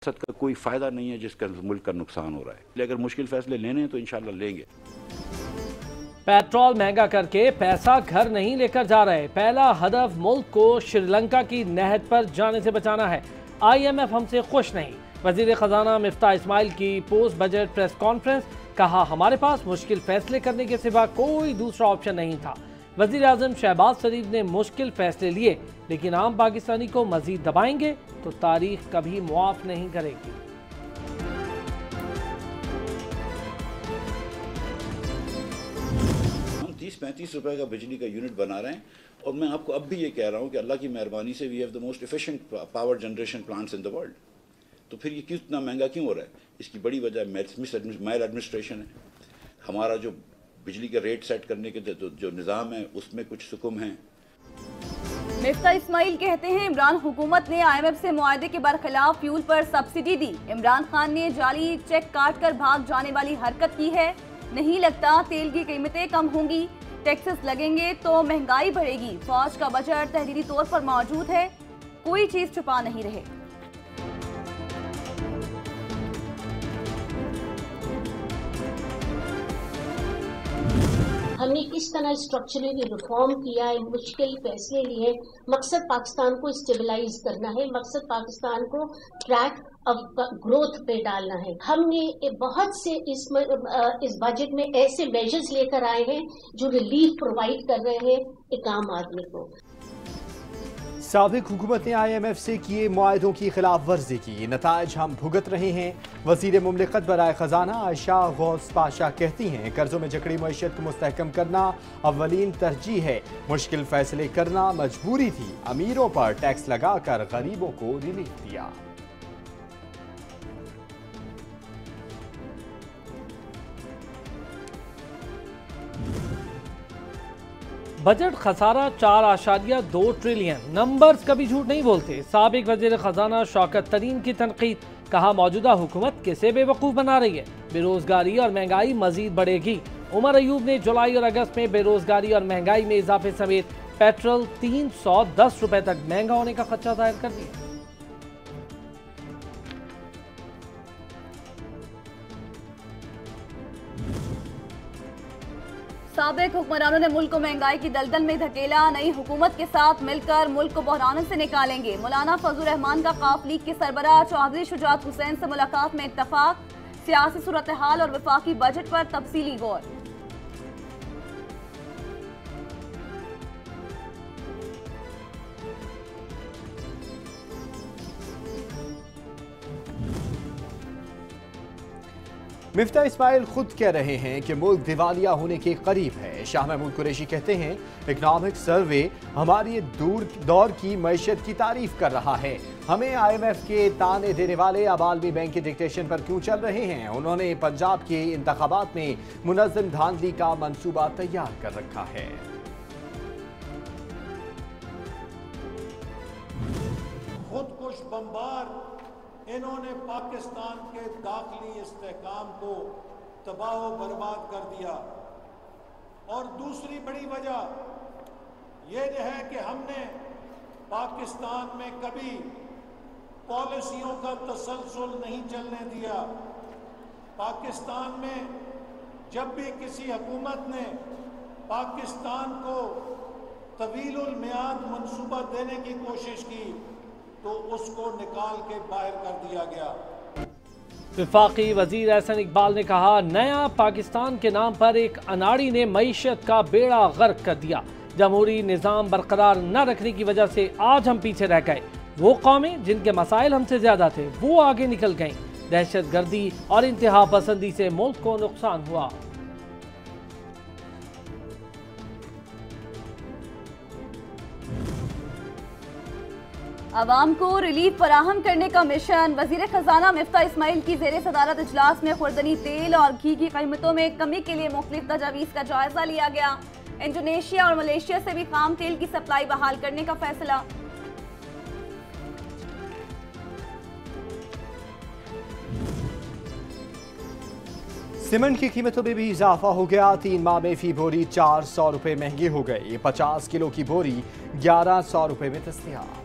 सियासत का कोई फ़ायदा नहीं है जिसका मुल्क का नुकसान हो रहा है। अगर मुश्किल फैसले लेने हैं तो इंशाल्लाह लेंगे। पेट्रोल महंगा करके पैसा घर नहीं लेकर जा रहे। पहला हदफ मुल्क को श्रीलंका की नहज पर जाने से बचाना है। IMF हमसे खुश नहीं। वजीर खजाना मिफ्ता इस्माइल की पोस्ट बजट प्रेस कॉन्फ्रेंस, कहा हमारे पास मुश्किल फैसले करने के सिवा कोई दूसरा ऑप्शन नहीं था। वजीर आजम शहबाज शरीफ ने मुश्किल फैसले लिए, लेकिन आम पाकिस्तानी को मजीद दबाएंगे तो तारीख कभी मुआफ नहीं करेगी। हम 30-35 रुपए का बिजली का यूनिट बना रहे हैं और मैं आपको अब भी ये कह रहा हूँ कि अल्लाह की मेहरबानी से we have the most efficient power generation plants in the world. तो फिर ये कितना महंगा क्यों हो रहा है? इसकी बड़ी वजह मेल एडमिनिस्ट्रेशन है। हमारा जो बिजली का रेट सेट करने के जो निज़ाम है उसमें कुछ सुकुम है। मिफ्ता इस्माइल कहते हैं इमरान हुकूमत ने IMF से मुआहदे के बरखिलाफ फ्यूल पर सब्सिडी दी। इमरान खान ने जाली चेक काट कर भाग जाने वाली हरकत की है। नहीं लगता तेल की कीमतें कम होंगी, टैक्सेस लगेंगे तो महंगाई बढ़ेगी। फौज का बजट तहरीरी तौर पर मौजूद है, कोई चीज छुपा नहीं रहे। हमने किस तरह स्ट्रक्चरली रिफॉर्म किया है, मुश्किल फैसले लिए। मकसद पाकिस्तान को स्टेबलाइज करना है, मकसद पाकिस्तान को ट्रैक ऑफ ग्रोथ पे डालना है। हमने बहुत से इस बजट में ऐसे मेजर्स लेकर आए हैं जो रिलीफ प्रोवाइड कर रहे हैं एक आम आदमी को। साबिक हुकूमत ने IMF से किए मुआहदों की खिलाफ वर्जी की, नताइज हम भुगत रहे हैं। वजीर मुमलिकत बराए खजाना आयशा गौस पाशा कहती हैं कर्जों में जकड़ी मईशत को मुस्तहकम करना अव्वलीन तरजीह है। मुश्किल फैसले करना मजबूरी थी। अमीरों पर टैक्स लगाकर गरीबों को रिलीफ दिया। Budget खसारा 4.2 trillion. नंबर्स कभी झूठ नहीं बोलते। साबिक वजीर खजाना शौकत तरीन की तनकीद, कहा मौजूदा हुकूमत किसे बेवकूफ़ बना रही है। बेरोजगारी और महंगाई मजीद बढ़ेगी। उमर अयूब ने जुलाई और अगस्त में बेरोजगारी और महंगाई में इजाफे समेत पेट्रोल 310 रुपए तक महंगा होने का खदशा जाहिर कर दिया। साबिक हुक्मरानों ने मुल्क को महंगाई की दलदल में धकेला। नई हुकूमत के साथ मिलकर मुल्क को बहरानों से निकालेंगे। मौलाना फजल रहमान का काफ लीग के सरबराह चौधरी शुजात हुसैन से मुलाकात में इत्तफाक। सियासी सूरत हाल और वफाकी बजट पर तफसीली गौर। मिफ्ता इस्माइल खुद कह रहे हैं कि मुल्क दिवालिया होने के करीब है। शाह महमूद कुरैशी कहते हैं इकनॉमिक सर्वे हमारी दौर की मईशत की तारीफ कर रहा है। हमें IMF के ताने देने वाले अब आलमी बैंक के डिक्टेशन पर क्यों चल रहे हैं। उन्होंने पंजाब के इंतखाबात में मुनज़्ज़म धांधली का मंसूबा तैयार कर रखा है। खुदकुश बमबार इन्होंने पाकिस्तान के दाखिली इस्तेहकाम को तबाह बर्बाद कर दिया। और दूसरी बड़ी वजह यह है कि हमने पाकिस्तान में कभी पॉलिसियों का तसलसल नहीं चलने दिया। पाकिस्तान में जब भी किसी हुकूमत ने पाकिस्तान को तवीलुल मियाद मंसूबा देने की कोशिश की तो उसको निकाल के बाहर कर दिया गया। वफाकी वजीर एहसन इकबाल ने कहा नया पाकिस्तान के नाम पर एक अनाड़ी ने मईशत का बेड़ा गर्क कर दिया। जमहूरी निज़ाम बरकरार न रखने की वजह से आज हम पीछे रह गए। वो कौमें जिनके मसाइल हमसे ज्यादा थे वो आगे निकल गईं। दहशत गर्दी और इंतहा पसंदी से मुल्क को नुकसान हुआ। अवाम को रिलीफ फराहम करने का मिशन। वजीर खजाना मिफ्ता इस्माइल की जेर सदारत इजलास में खुर्दनी तेल और घी की कीमतों में कमी के लिए मुख्तलिफ तजावीज़ का जायजा लिया गया। इंडोनेशिया और मलेशिया से भी खाम तेल की सप्लाई बहाल करने का फैसला। सीमेंट की कीमतों में भी इजाफा हो गया। 3 माह में फी बोरी 400 रुपए महंगी हो गई। 50 किलो की बोरी 1100 रुपए में दस्तयाब।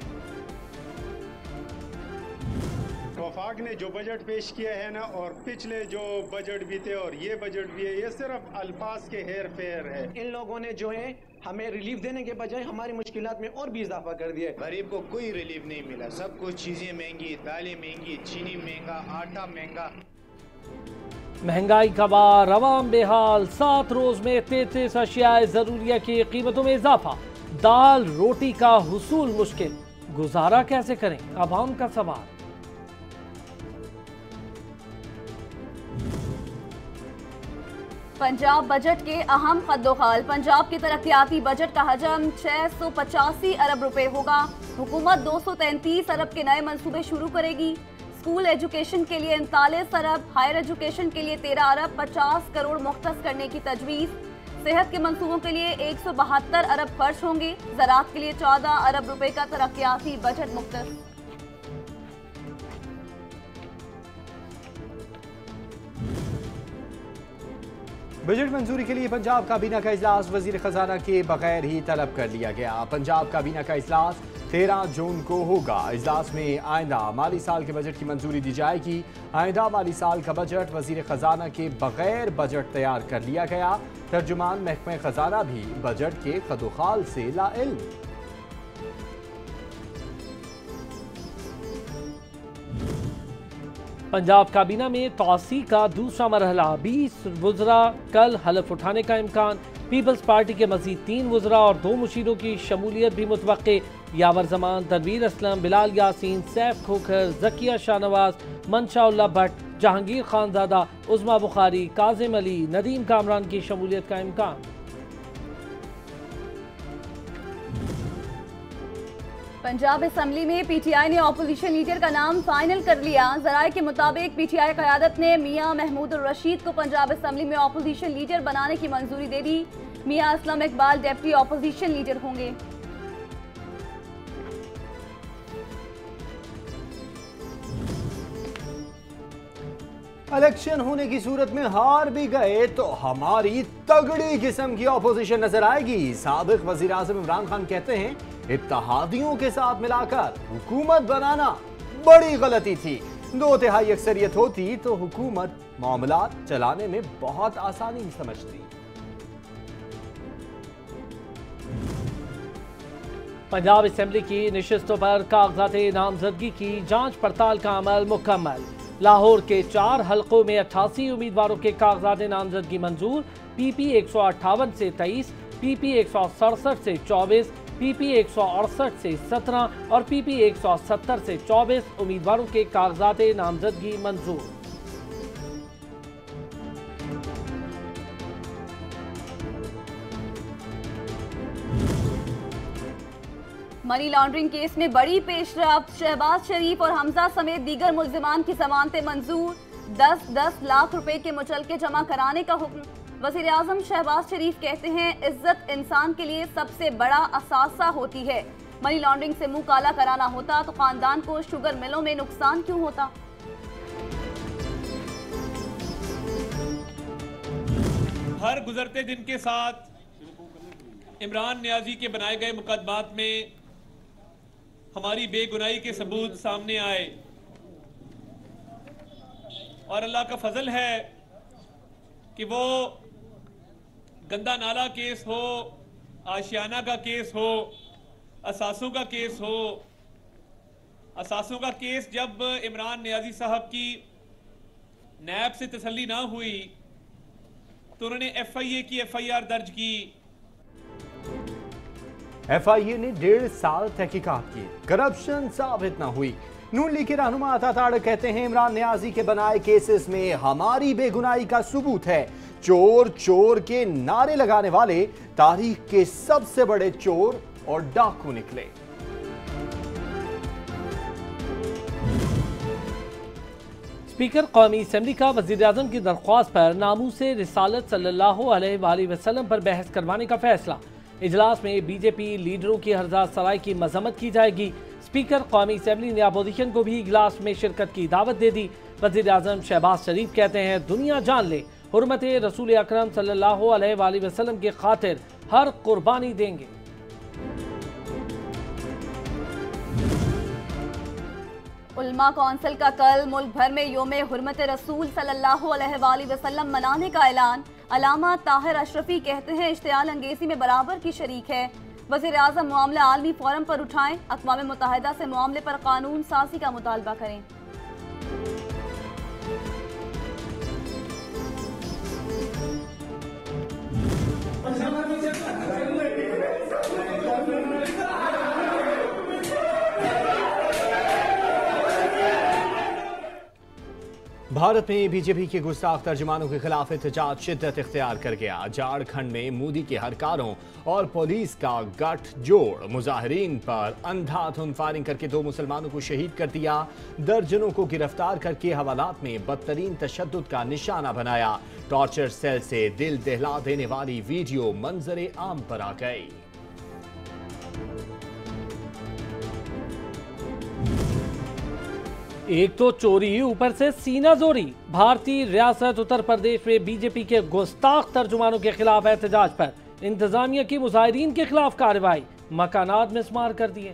वफाक ने जो बजट पेश किया है ना, और पिछले जो बजट भी थे और ये बजट भी है, ये सिर्फ अल्फाज के हेर फेर है। इन लोगों ने जो है हमें रिलीफ देने के बजाय हमारी मुश्किलात में और भी इजाफा कर दिया। गरीब को कोई रिलीफ नहीं मिला, सब कुछ चीजें महंगी, दालें महंगी, चीनी महंगा, आटा महंगा। महंगाई का बार अवाम बेहाल, 7 रोज में 33 अशियाए जरूरिया की कीमतों में इजाफा, दाल रोटी का हुसूल मुश्किल, गुजारा कैसे करें आवाम का सवाल। पंजाब बजट के अहम खद्दोखाल, पंजाब के तरक्याती बजट का हजम 685 अरब रुपए होगा। हुकूमत 233 अरब के नए मंसूबे शुरू करेगी। स्कूल एजुकेशन के लिए 39 अरब, हायर एजुकेशन के लिए 13 अरब 50 करोड़ मुख्तस करने की तजवीज़। सेहत के मंसूबों के लिए 172 अरब खर्च होंगे। ज़राअत के लिए 14 अरब रुपए का तरक्याती बजट मुख्तस। बजट मंजूरी के लिए पंजाब काबीना का इजलास वजीर खजाना के बगैर ही तलब कर लिया गया। पंजाब काबीना का इजलास 13 जून को होगा। इजलास में आइंदा माली साल के बजट की मंजूरी दी जाएगी। आइंदा माली साल का बजट वजीर खजाना के बगैर बजट तैयार कर लिया गया। तर्जुमान महकमे खजाना भी बजट के खदोखाल से लाइल्म। पंजाब काबीना में तौसी का दूसरा मरहला, 20 वुज़रा कल हलफ उठाने का इम्कान। पीपल्स पार्टी के मजीद 3 वुज़रा और 2 मुशीरों की शमूलियत भी मुतवक्के। यावर जमान, तनवीर असलम, बिलाल यासीन, सैफ खोखर, जकिया शाहनवाज, मंशाउल्लाह भट्ट, जहांगीर खानजादा, उज़मा बुखारी, काजिम अली, नदीम कामरान की शमूलियत का इम्कान। पंजाब असम्बली में पीटीआई ने अपोजिशन लीडर का नाम फाइनल कर लिया। जराये के मुताबिक पीटीआई क़यादत ने मियां महमूद रशीद को पंजाब असम्बली में अपोजिशन लीडर बनाने की मंजूरी दे दी। Mian Aslam Iqbal deputy opposition leader होंगे। इलेक्शन होने की सूरत में हार भी गए तो हमारी तगड़ी किस्म की अपोजिशन नजर आएगी। साबिक वजीर आजम इमरान खान कहते हैं इत्तेहादियों के साथ मिलाकर हुकूमत बनाना बड़ी गलती थी। 2/3 अक्सरियत होती तो हुकूमत मामलात चलाने में बहुत आसानी समझती। पंजाब असेंबली की नशिस्तों पर कागजात नामजदगी की जांच पड़ताल का अमल मुकम्मल। लाहौर के 4 हलकों में 88 उम्मीदवारों के कागजात नामजदगी मंजूर। PP 158 से 23, PP 167 से 24, PP 168 से 17 और PP 170 से 24 उम्मीदवारों के कागजात नामजदगी मंजूर। मनी लॉन्ड्रिंग केस में बड़ी पेशरफ्त, शहबाज शरीफ और हमजा समेत दीगर मुल्जिमान की जमानतें मंजूर। 10-10 लाख रुपए के मुचलके जमा कराने का हुक्म। वज़ीर आज़म शहबाज शरीफ कहते हैं इज्जत इंसान के लिए सबसे बड़ा असासा होती है। मनी लॉन्ड्रिंग से मुंह काला कराना होता तो खानदान को शुगर मिलों में नुकसान क्यों होता। हर गुजरते दिन के साथ इमरान नियाजी के बनाए गए मुकदमात में हमारी बेगुनाही के सबूत सामने आए और अल्लाह का फजल है कि वो गंदा नाला केस हो, आशियाना का केस हो, असासों का केस हो। असासों का केस जब इमरान नियाजी साहब की नैब से तसल्ली ना हुई तो उन्होंने FIA की FIR दर्ज की। FIA ने 1.5 साल तहकीकात की, करप्शन साबित न हुई। नून लीग के रहनुमा अता तारक कहते हैं इमरान नियाजी के बनाए केसेस में हमारी बेगुनाही का सबूत है। चोर चोर के नारे लगाने वाले तारीख के सबसे बड़े चोर और डाकू निकले। स्पीकर कौमी असम्बली का वज़ीर आज़म की दरख्वास्त पर नामूसे रिसालत सल्लल्लाहु अलैहि वसल्लम पर बहस करवाने का फैसला। इजलास में BJP लीडरों की हरजात सराय की मजम्मत की जाएगी। स्पीकर कौमी असम्बली ने अपोजिशन को भी इजलास में शिरकत की दावत दे दी। वज़ीर आज़म शहबाज शरीफ कहते हैं दुनिया जान ले हुर्मत रसूल अकरम सल्लल्लाहु अलैहि वसल्लम की खातिर हर कुर्बानी देंगे। उलमा कौंसिल का कल मुल्क भर में योम हुर्मत रसूल सल्लल्लाहु अलैहि वसल्लम मनाने का ऐलान। अलामा ताहिर अशरफी कहते हैं इश्तियाल अंगेजी में बराबर की शरीक है। वज़ीर आज़म मामला आलमी फोरम पर उठाएं, अक़वाम मुत्तहिदा से मामले पर कानून साज़ी का मुतालबा करें। भारत में बीजेपी के गुस्ताख तर्जुमानों के खिलाफ एहतजाज शिद्दत इख्तियार कर गया। झारखंड में मोदी के हरकारों और पुलिस का गठजोड़ मुजाहिरीन पर अंधाधुंध फायरिंग करके 2 मुसलमानों को शहीद कर दिया। दर्जनों को गिरफ्तार करके हवालात में बदतरीन तशद्दुद का निशाना बनाया। टॉर्चर सेल से दिल दहला देने वाली वीडियो मंजरे आम पर आ गई। एक तो चोरी, ऊपर से सीना जोरी। भारतीय रियासत उत्तर प्रदेश में बीजेपी के गुस्ताख तर्जुमानों के खिलाफ एहतजाज पर इंतजामिया की मुजाहिरीन के खिलाफ कार्रवाई, मकानात मिसमार कर दिए।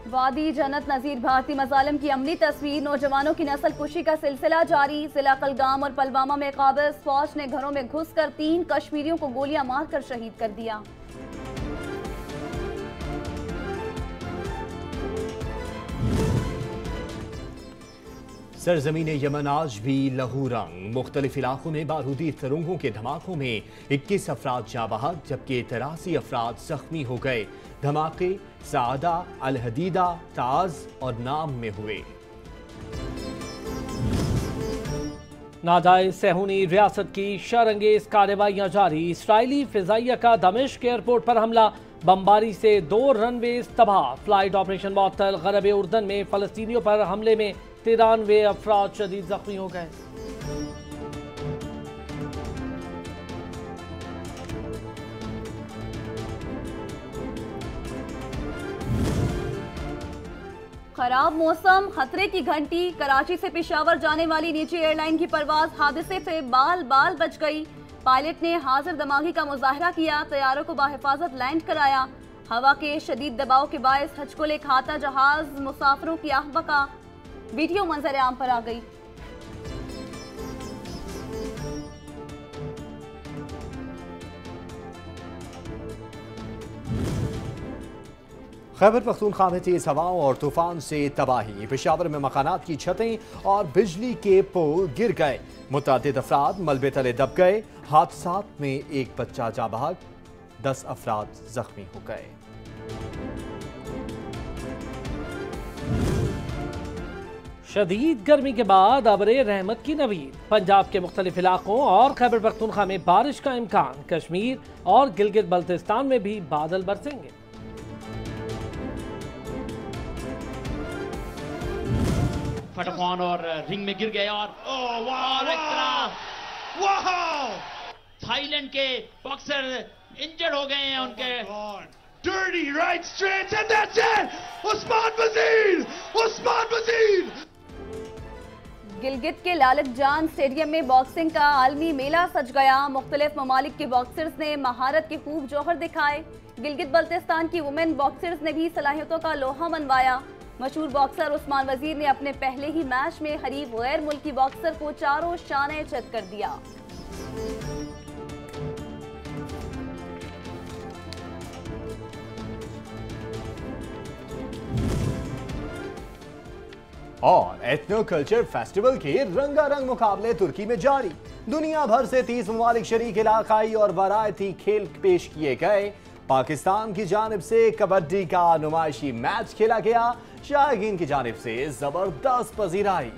वादी जन्नत नजीर भारतीय मजालिम की अमली तस्वीर। नौजवानों की नस्ल कुशी का सिलसिला जारी। जिला कलगाम और पलवामा में काबिज फौज ने घरों में घुसकर 3 कश्मीरियों को गोलियां मारकर शहीद कर दिया। सरजमीने यमन आज भी लहू रंग। मुख्तलिफ इलाकों में बारूदी सुरंगों के धमाकों में 21 अफराद जाँ बहक जबकि 83 अफराद जख्मी हो गए। धमाके सादा, अल हदीदा, ताज और नाम में हुए। नाजायज सेहूनी रियासत की शरंगेज कार्रवाइयां जारी। इसराइली फिजाइया का दमिश्क एयरपोर्ट पर हमला, बमबारी से 2 रनवेज तबाह। फ्लाइट ऑपरेशन मुअत्तल। गरब उर्दन में फलस्तीनियों पर हमले में 93 अफराद शदीद जख्मी हो गए। खराब मौसम, खतरे की घंटी। कराची से पेशावर जाने वाली निजी एयरलाइन की परवाज हादसे से बाल बाल बच गई। पायलट ने हाजिर दमागी का मुजाहरा किया, तैयारों को बाहिफाजत लैंड कराया। हवा के शदीद दबाव के बायस हज को ले खाता जहाज मुसाफिरों की आह बका। वीडियो मंजर आम पर आ गई। खैबर पख्तूनख्वा में तेज हवाओं और तूफान से तबाही। पेशावर में मकानात की छतें और बिजली के पोल गिर गए। मुतअद्दिद अफराद मलबे तले दब गए। हादसात में 1 बच्चा जाँ बहक, 10 अफराद जख्मी हो गए। शदीद गर्मी के बाद अबरे रहमत की नवीद। पंजाब के मुख्तलिफ इलाकों और खैबर पख्तूनख्वा में बारिश का इम्कान। कश्मीर और गिलगित बल्तिस्तान में भी बादल बरसेंगे। फटकवान और रिंग में गिर गए और थाईलैंड के बॉक्सर इंजर्ड हो गए हैं। उनके Dirty right straight and that's it! Usman Wazir! Gilgit के लालक जान स्टेडियम में बॉक्सिंग का आलमी मेला सज गया। मुख्तलिफ ममालिक के बॉक्सर्स ने महारत के खूब जौहर दिखाए। गिलगित बल्तिस्तान की वुमेन बॉक्सर्स ने भी सलाहियतों का लोहा मनवाया। मशहूर बॉक्सर उस्मान वजीर ने अपने पहले ही मैच में हरीफ गैर मुल्की बॉक्सर को चारों शाने चत कर दिया। और एथनो कल्चर फेस्टिवल के रंगारंग मुकाबले तुर्की में जारी। दुनिया भर से 30 ममालिक शरीक इलाकाई और वरायती खेल पेश किए गए। पाकिस्तान की जानिब से कबड्डी का नुमाइशी मैच खेला गया। शायकीन की जानिब से जबरदस्त पजीराई।